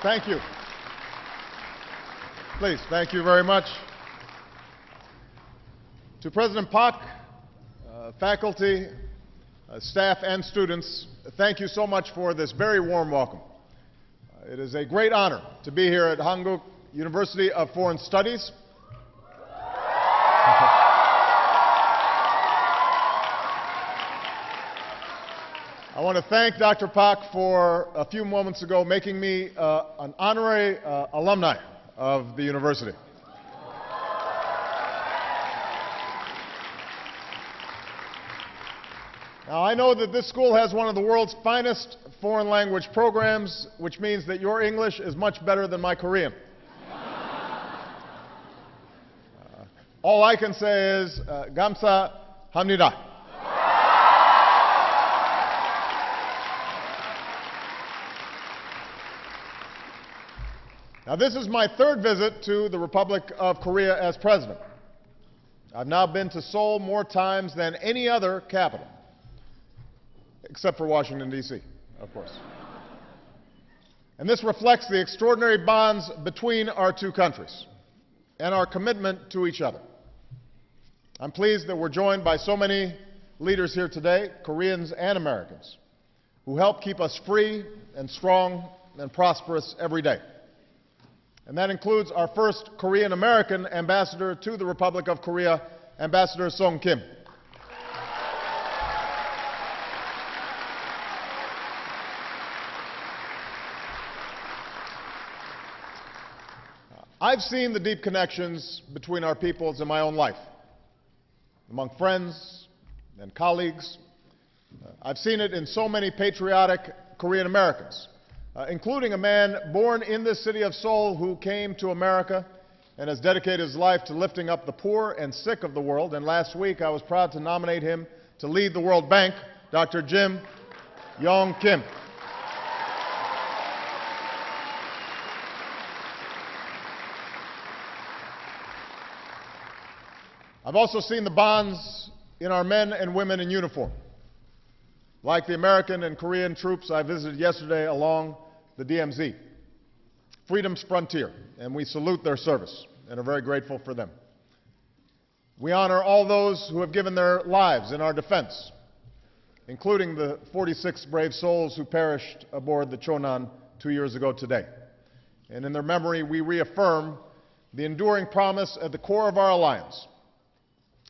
Thank you. Please, thank you very much. To President Barck, faculty, staff, and students, thank you so much for this very warm welcome. It is a great honor to be here at Hankuk University of Foreign Studies. I want to thank Dr. Barck for a few moments ago making me an honorary alumni of the university. Now, I know that this school has one of the world's finest foreign language programs, which means that your English is much better than my Korean. All I can say is, 감사합니다. Now, this is my third visit to the Republic of Korea as president. I've now been to Seoul more times than any other capital, except for Washington, D.C., of course. And this reflects the extraordinary bonds between our two countries and our commitment to each other. I'm pleased that we're joined by so many leaders here today, Koreans and Americans, who help keep us free and strong and prosperous every day. And that includes our first Korean-American ambassador to the Republic of Korea, Ambassador Song Kim. I've seen the deep connections between our peoples in my own life, among friends and colleagues. I've seen it in so many patriotic Korean Americans, including a man born in this city of Seoul who came to America and has dedicated his life to lifting up the poor and sick of the world. And last week, I was proud to nominate him to lead the World Bank, Dr. Jim Yong Kim. I've also seen the bonds in our men and women in uniform, like the American and Korean troops I visited yesterday along the DMZ, freedom's frontier, and we salute their service and are very grateful for them. We honor all those who have given their lives in our defense, including the 46 brave souls who perished aboard the Chonan 2 years ago today. And in their memory, we reaffirm the enduring promise at the core of our alliance.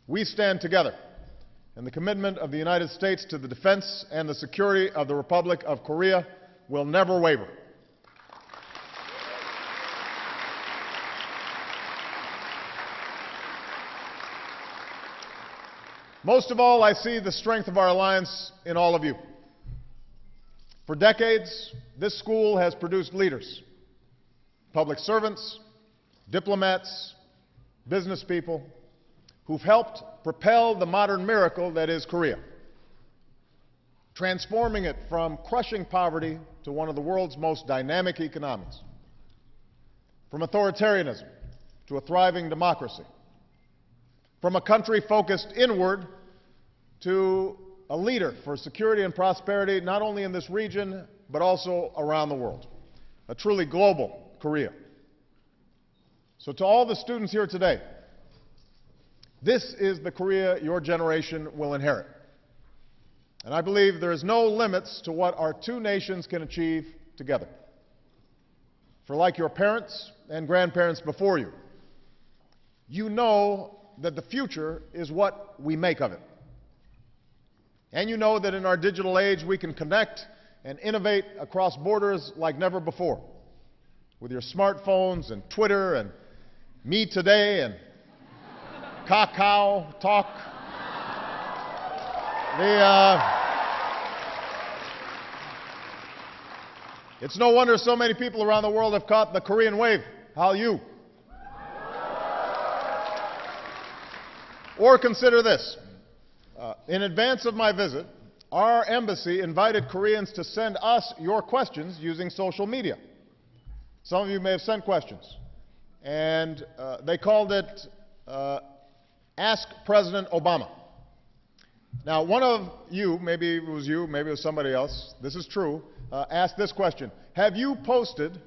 We stand together, and the commitment of the United States to the defense and the security of the Republic of Korea will never waver. Most of all, I see the strength of our alliance in all of you. For decades, this school has produced leaders, public servants, diplomats, business people, who've helped propel the modern miracle that is Korea, transforming it from crushing poverty to one of the world's most dynamic economies, from authoritarianism to a thriving democracy, from a country focused inward to a leader for security and prosperity not only in this region but also around the world, a truly global Korea. So to all the students here today, this is the Korea your generation will inherit. And I believe there is no limits to what our two nations can achieve together. For like your parents and grandparents before you, you know that the future is what we make of it. And you know that in our digital age we can connect and innovate across borders like never before, with your smartphones and Twitter and Me Today and Kakao Talk. It's no wonder so many people around the world have caught the Korean wave. How you? Or consider this. In advance of my visit, our embassy invited Koreans to send us your questions using social media. Some of you may have sent questions. And they called it Ask President Obama. Now, one of you, maybe it was somebody else, this is true, asked this question: have you posted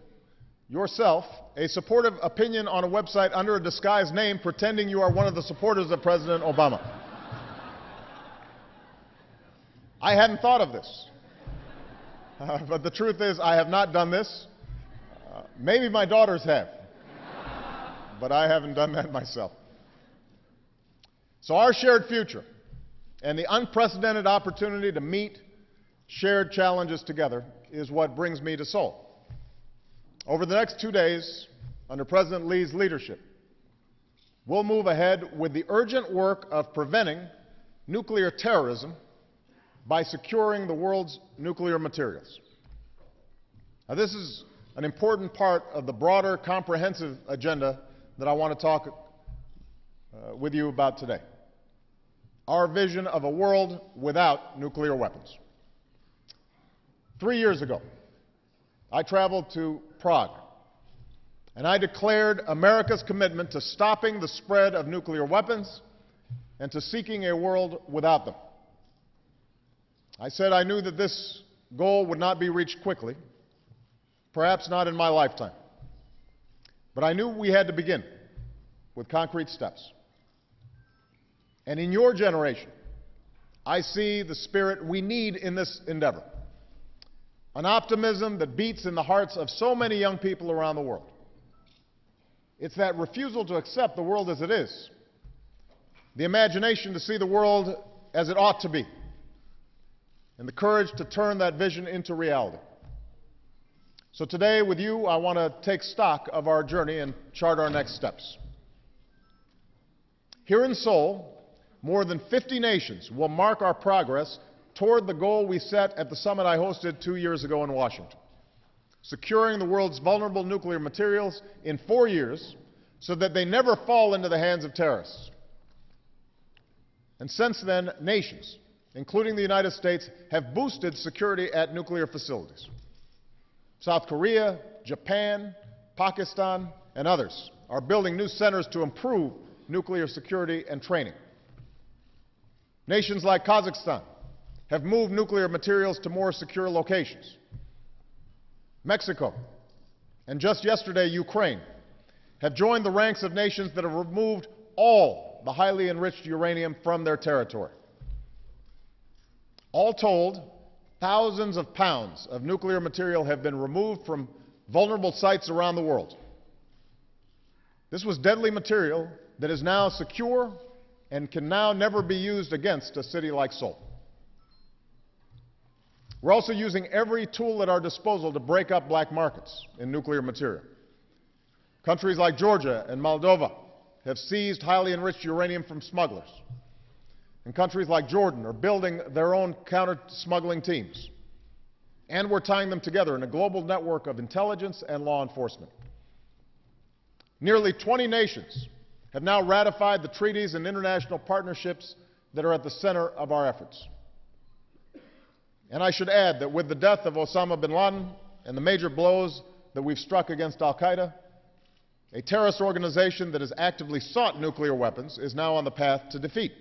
yourself a supportive opinion on a website under a disguised name pretending you are one of the supporters of President Obama. I hadn't thought of this. But the truth is, I have not done this. Maybe my daughters have. But I haven't done that myself. So our shared future and the unprecedented opportunity to meet shared challenges together is what brings me to Seoul. Over the next 2 days, under President Lee's leadership, we'll move ahead with the urgent work of preventing nuclear terrorism by securing the world's nuclear materials. Now, this is an important part of the broader, comprehensive agenda that I want to talk with you about today. Our vision of a world without nuclear weapons. 3 years ago, I traveled to Prague, and I declared America's commitment to stopping the spread of nuclear weapons and to seeking a world without them. I said I knew that this goal would not be reached quickly, perhaps not in my lifetime. But I knew we had to begin with concrete steps. And in your generation, I see the spirit we need in this endeavor. An optimism that beats in the hearts of so many young people around the world. It's that refusal to accept the world as it is, the imagination to see the world as it ought to be, and the courage to turn that vision into reality. So today, with you, I want to take stock of our journey and chart our next steps. Here in Seoul, more than 50 nations will mark our progress toward the goal we set at the summit I hosted 2 years ago in Washington, securing the world's vulnerable nuclear materials in 4 years so that they never fall into the hands of terrorists. And since then, nations, including the United States, have boosted security at nuclear facilities. South Korea, Japan, Pakistan, and others are building new centers to improve nuclear security and training. Nations like Kazakhstan have moved nuclear materials to more secure locations. Mexico, and just yesterday, Ukraine, have joined the ranks of nations that have removed all the highly enriched uranium from their territory. All told, thousands of pounds of nuclear material have been removed from vulnerable sites around the world. This was deadly material that is now secure and can now never be used against a city like Seoul. We're also using every tool at our disposal to break up black markets in nuclear material. Countries like Georgia and Moldova have seized highly enriched uranium from smugglers. And countries like Jordan are building their own counter-smuggling teams. And we're tying them together in a global network of intelligence and law enforcement. Nearly 20 nations have now ratified the treaties and international partnerships that are at the center of our efforts. And I should add that with the death of Osama bin Laden and the major blows that we've struck against al-Qaeda, a terrorist organization that has actively sought nuclear weapons is now on the path to defeat.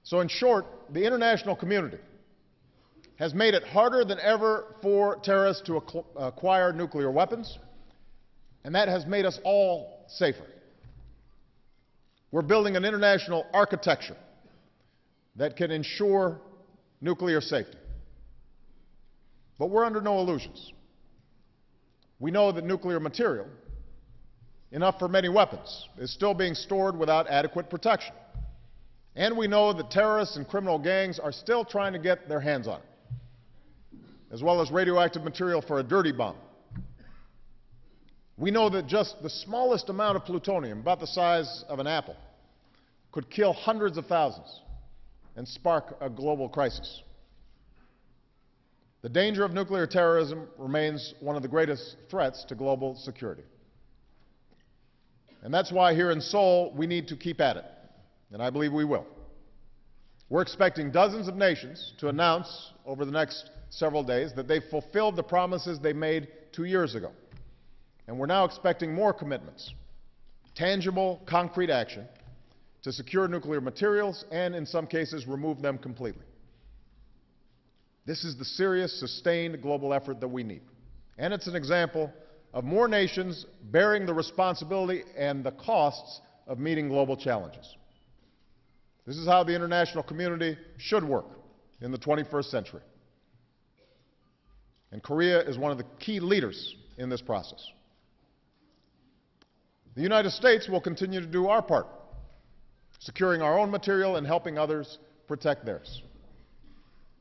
So in short, the international community has made it harder than ever for terrorists to acquire nuclear weapons, and that has made us all safer. We're building an international architecture that can ensure nuclear safety. But we're under no illusions. We know that nuclear material, enough for many weapons, is still being stored without adequate protection. And we know that terrorists and criminal gangs are still trying to get their hands on it, as well as radioactive material for a dirty bomb. We know that just the smallest amount of plutonium, about the size of an apple, could kill hundreds of thousands and spark a global crisis. The danger of nuclear terrorism remains one of the greatest threats to global security. And that's why here in Seoul, we need to keep at it. And I believe we will. We're expecting dozens of nations to announce over the next several days that they've fulfilled the promises they made 2 years ago. And we're now expecting more commitments, tangible, concrete action to secure nuclear materials and, in some cases, remove them completely. This is the serious, sustained global effort that we need. And it's an example of more nations bearing the responsibility and the costs of meeting global challenges. This is how the international community should work in the 21st century. And Korea is one of the key leaders in this process. The United States will continue to do our part, securing our own material and helping others protect theirs.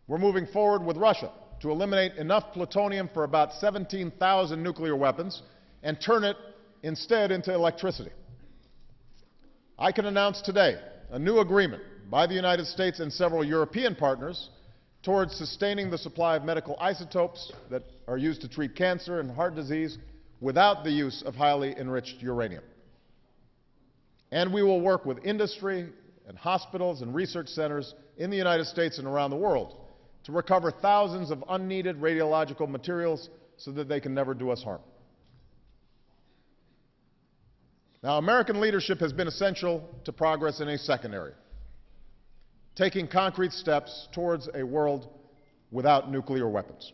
We're moving forward with Russia to eliminate enough plutonium for about 17,000 nuclear weapons and turn it instead into electricity. I can announce today a new agreement by the United States and several European partners towards sustaining the supply of medical isotopes that are used to treat cancer and heart disease without the use of highly enriched uranium. And we will work with industry and hospitals and research centers in the United States and around the world to recover thousands of unneeded radiological materials so that they can never do us harm. Now, American leadership has been essential to progress in a second area, taking concrete steps towards a world without nuclear weapons.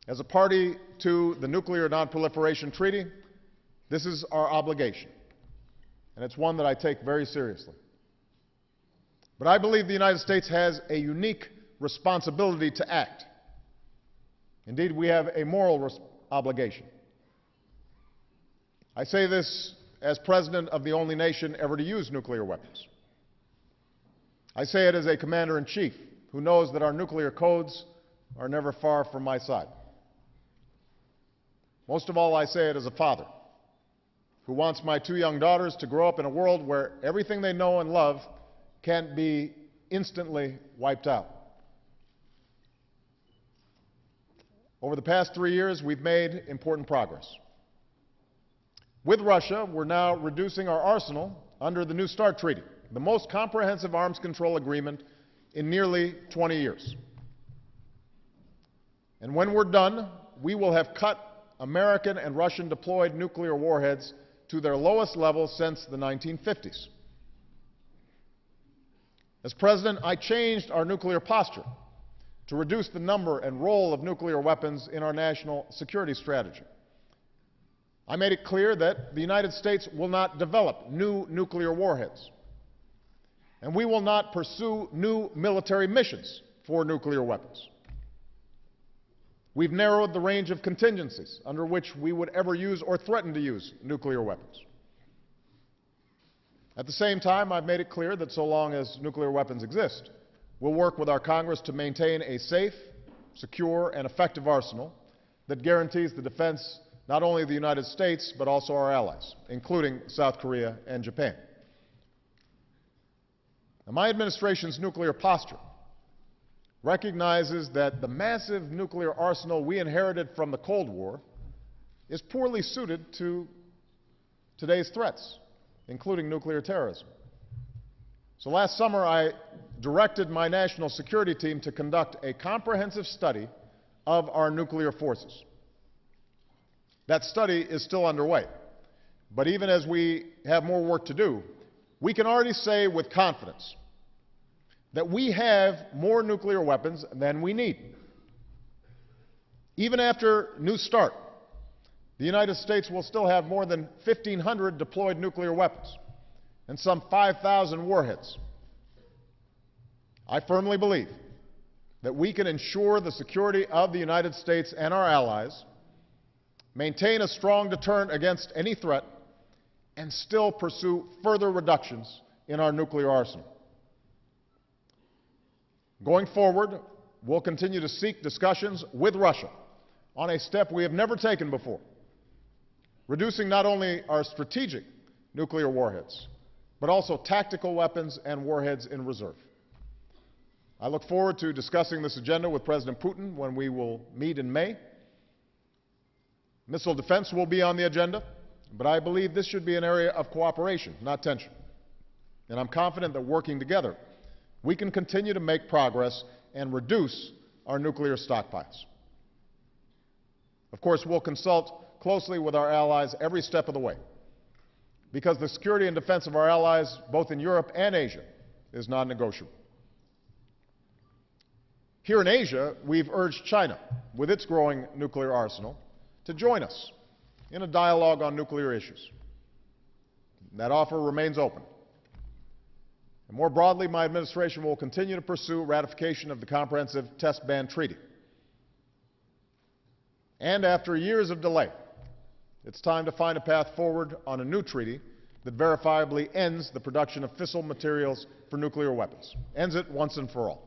As a party to the Nuclear Non-Proliferation Treaty, this is our obligation, and it's one that I take very seriously. But I believe the United States has a unique responsibility to act. Indeed, we have a moral obligation. I say this as president of the only nation ever to use nuclear weapons. I say it as a commander-in-chief who knows that our nuclear codes are never far from my side. Most of all, I say it as a father who wants my two young daughters to grow up in a world where everything they know and love can't be instantly wiped out. Over the past 3 years, we've made important progress. With Russia, we're now reducing our arsenal under the New START Treaty, the most comprehensive arms control agreement in nearly 20 years. And when we're done, we will have cut American and Russian deployed nuclear warheads to their lowest level since the 1950s. As president, I changed our nuclear posture to reduce the number and role of nuclear weapons in our national security strategy. I made it clear that the United States will not develop new nuclear warheads, and we will not pursue new military missions for nuclear weapons. We've narrowed the range of contingencies under which we would ever use or threaten to use nuclear weapons. At the same time, I've made it clear that so long as nuclear weapons exist, we'll work with our Congress to maintain a safe, secure, and effective arsenal that guarantees the defense not only of the United States, but also our allies, including South Korea and Japan. Now, my administration's nuclear posture recognizes that the massive nuclear arsenal we inherited from the Cold War is poorly suited to today's threats, including nuclear terrorism. So last summer, I directed my national security team to conduct a comprehensive study of our nuclear forces. That study is still underway, but even as we have more work to do, we can already say with confidence that we have more nuclear weapons than we need. Even after New START, the United States will still have more than 1,500 deployed nuclear weapons and some 5,000 warheads. I firmly believe that we can ensure the security of the United States and our allies, maintain a strong deterrent against any threat, and still pursue further reductions in our nuclear arsenal. Going forward, we'll continue to seek discussions with Russia on a step we have never taken before, reducing not only our strategic nuclear warheads, but also tactical weapons and warheads in reserve. I look forward to discussing this agenda with President Putin when we will meet in May. Missile defense will be on the agenda, but I believe this should be an area of cooperation, not tension. And I'm confident that working together, we can continue to make progress and reduce our nuclear stockpiles. Of course, we'll consult closely with our allies every step of the way, because the security and defense of our allies, both in Europe and Asia, is non-negotiable. Here in Asia, we've urged China, with its growing nuclear arsenal, to join us in a dialogue on nuclear issues. That offer remains open. And more broadly, my administration will continue to pursue ratification of the Comprehensive Test Ban Treaty. And after years of delay, it's time to find a path forward on a new treaty that verifiably ends the production of fissile materials for nuclear weapons, ends it once and for all.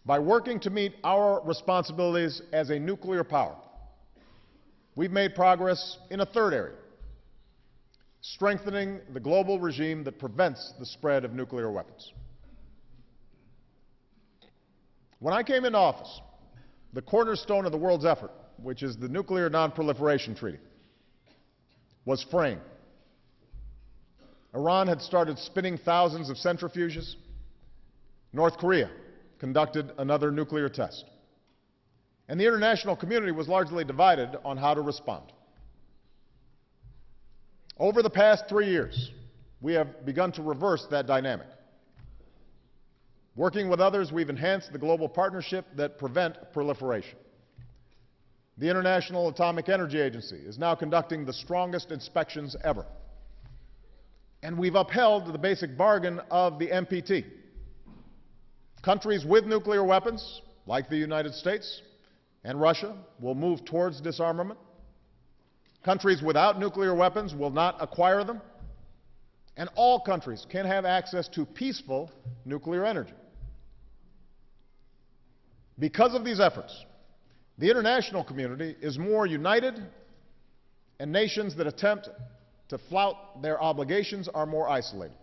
By working to meet our responsibilities as a nuclear power, we've made progress in a third area: strengthening the global regime that prevents the spread of nuclear weapons. When I came into office, the cornerstone of the world's effort, which is the Nuclear Non-Proliferation Treaty, was framed. Iran had started spinning thousands of centrifuges. North Korea conducted another nuclear test. And the international community was largely divided on how to respond. Over the past 3 years, we have begun to reverse that dynamic. Working with others, we've enhanced the global partnership that prevent proliferation. The International Atomic Energy Agency is now conducting the strongest inspections ever. And we've upheld the basic bargain of the NPT. Countries with nuclear weapons, like the United States and Russia, will move towards disarmament. Countries without nuclear weapons will not acquire them. And all countries can have access to peaceful nuclear energy. Because of these efforts, the international community is more united, and nations that attempt to flout their obligations are more isolated.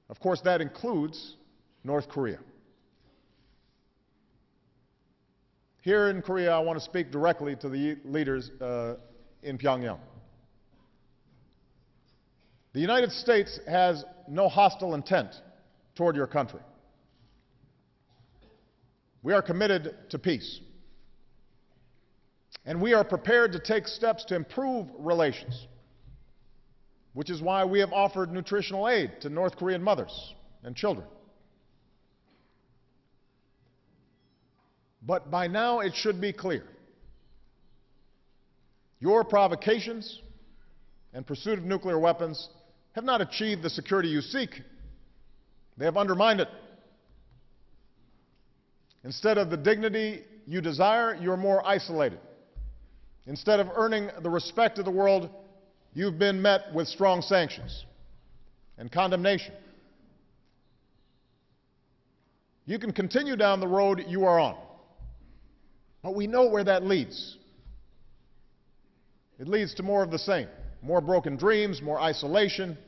Of course, that includes North Korea. Here in Korea, I want to speak directly to the leaders in Pyongyang. The United States has no hostile intent toward your country. We are committed to peace. And we are prepared to take steps to improve relations, which is why we have offered nutritional aid to North Korean mothers and children. But by now it should be clear: your provocations and pursuit of nuclear weapons have not achieved the security you seek. They have undermined it. Instead of the dignity you desire, you're more isolated. Instead of earning the respect of the world, you've been met with strong sanctions and condemnation. You can continue down the road you are on, but we know where that leads. It leads to more of the same: more broken dreams, more isolation,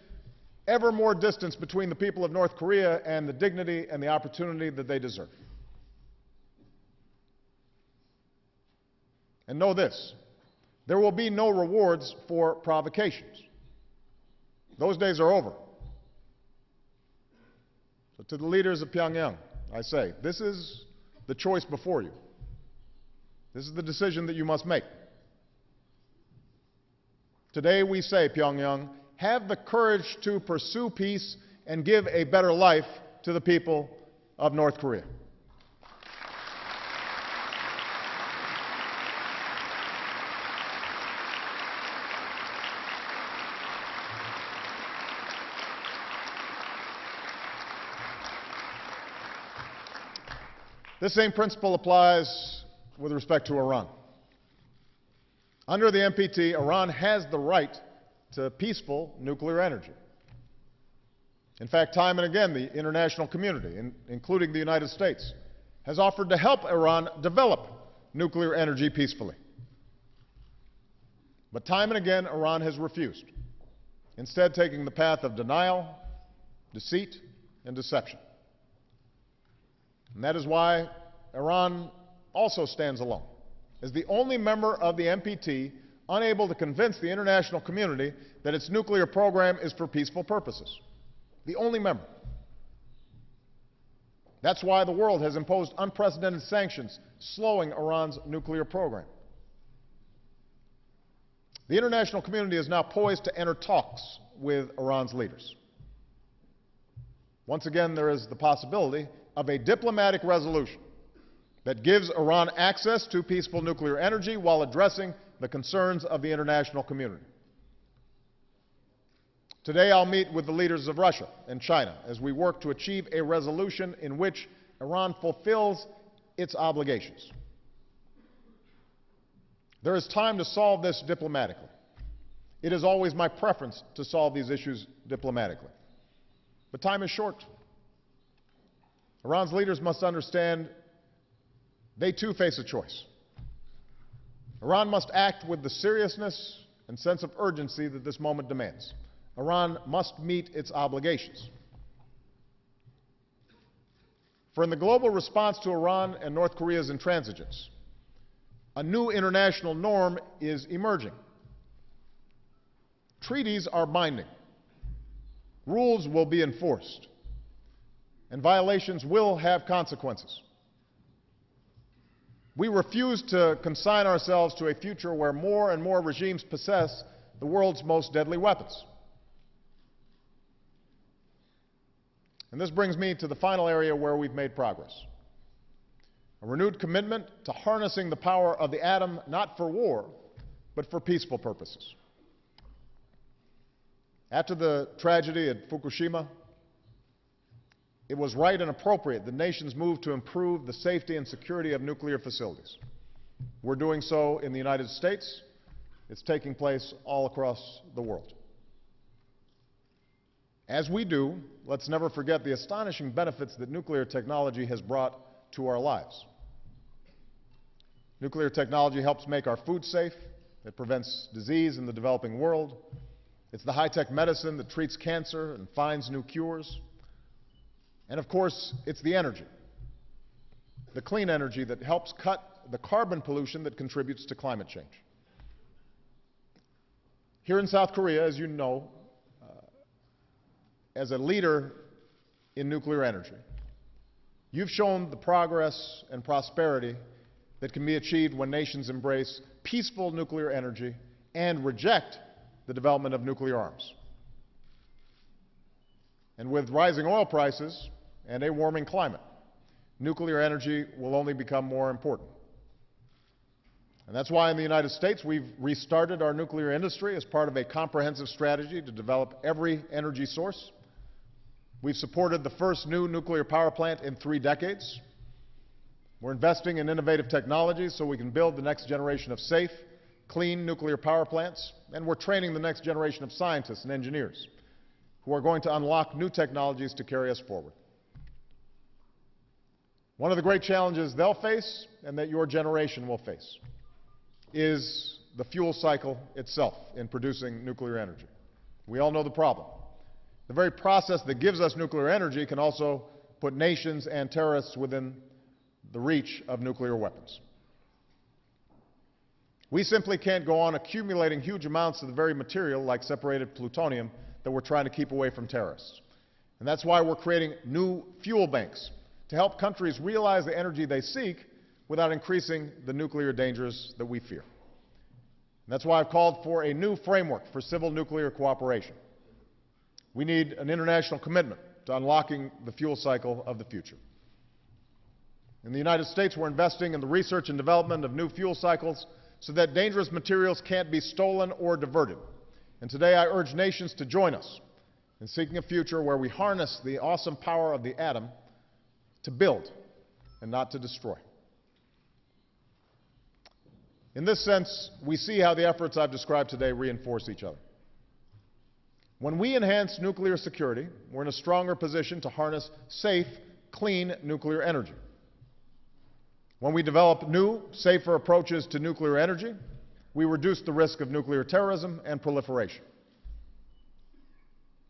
ever more distance between the people of North Korea and the dignity and the opportunity that they deserve. And know this: there will be no rewards for provocations. Those days are over. So to the leaders of Pyongyang, I say, this is the choice before you. This is the decision that you must make. Today we say, Pyongyang, have the courage to pursue peace and give a better life to the people of North Korea. This same principle applies with respect to Iran. Under the NPT, Iran has the right to peaceful nuclear energy. In fact, time and again, the international community, including the United States, has offered to help Iran develop nuclear energy peacefully. But time and again, Iran has refused, instead taking the path of denial, deceit, and deception. And that is why Iran also stands alone, as the only member of the NPT unable to convince the international community that its nuclear program is for peaceful purposes. The only member. That's why the world has imposed unprecedented sanctions, slowing Iran's nuclear program. The international community is now poised to enter talks with Iran's leaders. Once again, there is the possibility of a diplomatic resolution that gives Iran access to peaceful nuclear energy while addressing the concerns of the international community. Today, I'll meet with the leaders of Russia and China as we work to achieve a resolution in which Iran fulfills its obligations. There is time to solve this diplomatically. It is always my preference to solve these issues diplomatically. But time is short. Iran's leaders must understand they too face a choice. Iran must act with the seriousness and sense of urgency that this moment demands. Iran must meet its obligations. For in the global response to Iran and North Korea's intransigence, a new international norm is emerging. Treaties are binding. Rules will be enforced. And violations will have consequences. We refuse to consign ourselves to a future where more and more regimes possess the world's most deadly weapons. And this brings me to the final area where we've made progress. A renewed commitment to harnessing the power of the atom, not for war, but for peaceful purposes. After the tragedy at Fukushima, it was right and appropriate that nations moved to improve the safety and security of nuclear facilities. We're doing so in the United States. It's taking place all across the world. As we do, let's never forget the astonishing benefits that nuclear technology has brought to our lives. Nuclear technology helps make our food safe. It prevents disease in the developing world. It's the high-tech medicine that treats cancer and finds new cures. And of course, it's the energy, the clean energy that helps cut the carbon pollution that contributes to climate change. Here in South Korea, as you know, as a leader in nuclear energy, you've shown the progress and prosperity that can be achieved when nations embrace peaceful nuclear energy and reject the development of nuclear arms. And with rising oil prices and a warming climate, nuclear energy will only become more important. And that's why in the United States we've restarted our nuclear industry as part of a comprehensive strategy to develop every energy source. We've supported the first new nuclear power plant in 3 decades. We're investing in innovative technologies so we can build the next generation of safe, clean nuclear power plants, and we're training the next generation of scientists and engineers who are going to unlock new technologies to carry us forward. One of the great challenges they'll face, and that your generation will face, is the fuel cycle itself in producing nuclear energy. We all know the problem. The very process that gives us nuclear energy can also put nations and terrorists within the reach of nuclear weapons. We simply can't go on accumulating huge amounts of the very material, like separated plutonium, that we're trying to keep away from terrorists. And that's why we're creating new fuel banks to help countries realize the energy they seek without increasing the nuclear dangers that we fear. And that's why I've called for a new framework for civil nuclear cooperation. We need an international commitment to unlocking the fuel cycle of the future. In the United States, we're investing in the research and development of new fuel cycles so that dangerous materials can't be stolen or diverted. And today I urge nations to join us in seeking a future where we harness the awesome power of the atom to build and not to destroy. In this sense, we see how the efforts I've described today reinforce each other. When we enhance nuclear security, we're in a stronger position to harness safe, clean nuclear energy. When we develop new, safer approaches to nuclear energy, we reduce the risk of nuclear terrorism and proliferation.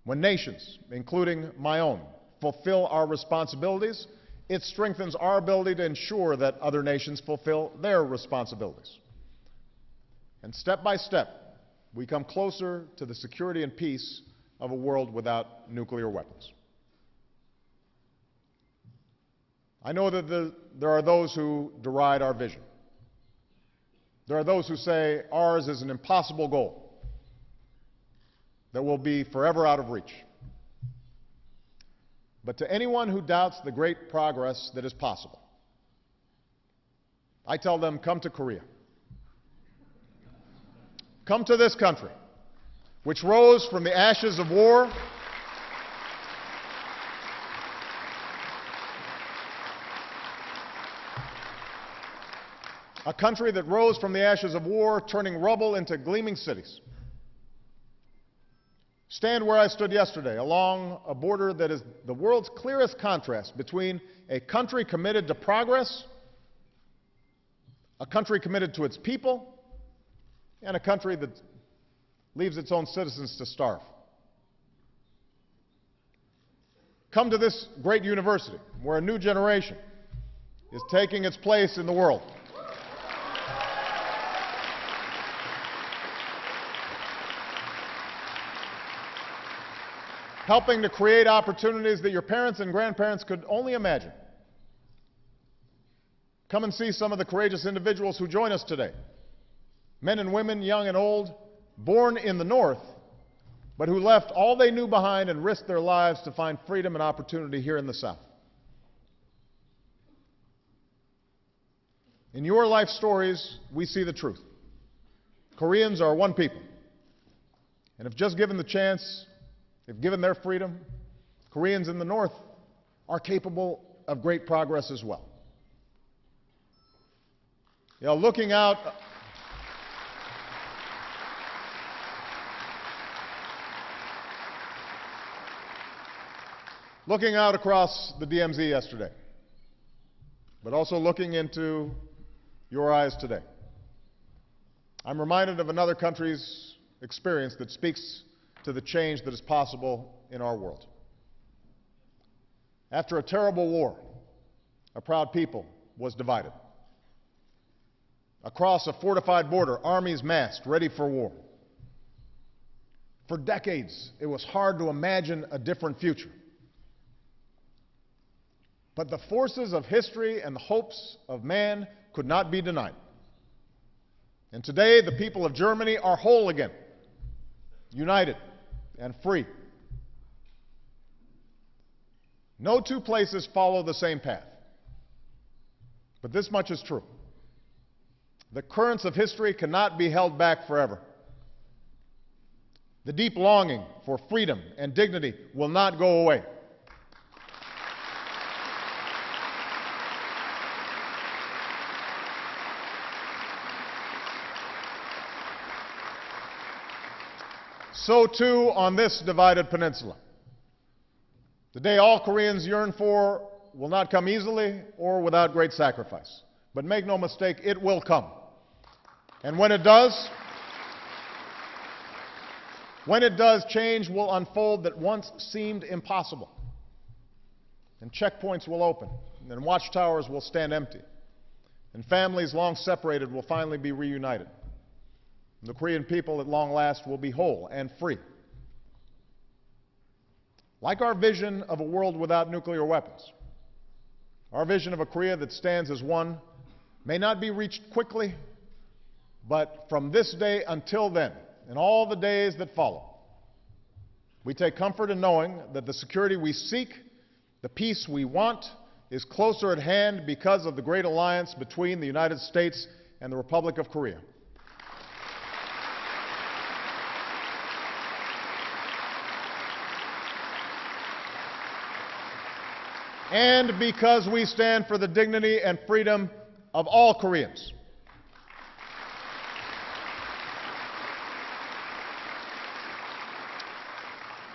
When nations, including my own, fulfill our responsibilities, it strengthens our ability to ensure that other nations fulfill their responsibilities. And step by step, we come closer to the security and peace of a world without nuclear weapons. I know that there are those who deride our vision. There are those who say ours is an impossible goal that will be forever out of reach. But to anyone who doubts the great progress that is possible, I tell them, come to Korea. Come to this country, which rose from the ashes of war, a country that rose from the ashes of war, turning rubble into gleaming cities. Stand where I stood yesterday, along a border that is the world's clearest contrast between a country committed to progress, a country committed to its people, and a country that leaves its own citizens to starve. Come to this great university, where a new generation is taking its place in the world. Helping to create opportunities that your parents and grandparents could only imagine. Come and see some of the courageous individuals who join us today. Men and women, young and old, born in the North, but who left all they knew behind and risked their lives to find freedom and opportunity here in the South. In your life stories, we see the truth. Koreans are one people. And if just given the chance, if given their freedom, Koreans in the North are capable of great progress as well. You know, looking out across the DMZ yesterday, but also looking into your eyes today, I'm reminded of another country's experience that speaks to the change that is possible in our world. After a terrible war, a proud people was divided. Across a fortified border, armies massed, ready for war. For decades, it was hard to imagine a different future. But the forces of history and the hopes of man could not be denied. And today, the people of Germany are whole again, united and free. No two places follow the same path. But this much is true. The currents of history cannot be held back forever. The deep longing for freedom and dignity will not go away. So too on this divided peninsula. The day all Koreans yearn for will not come easily or without great sacrifice. But make no mistake, it will come. And when it does, change will unfold that once seemed impossible. And checkpoints will open, and watchtowers will stand empty, and families long separated will finally be reunited. The Korean people at long last will be whole and free. Like our vision of a world without nuclear weapons, our vision of a Korea that stands as one may not be reached quickly, but from this day until then, and all the days that follow, we take comfort in knowing that the security we seek, the peace we want, is closer at hand because of the great alliance between the United States and the Republic of Korea. And because we stand for the dignity and freedom of all Koreans.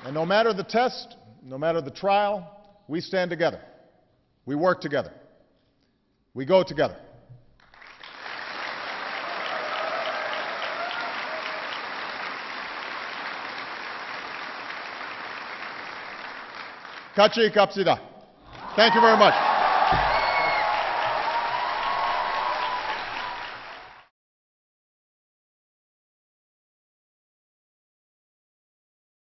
And no matter the test, no matter the trial, we stand together. We work together. We go together. 같이 갑시다. Thank you very much.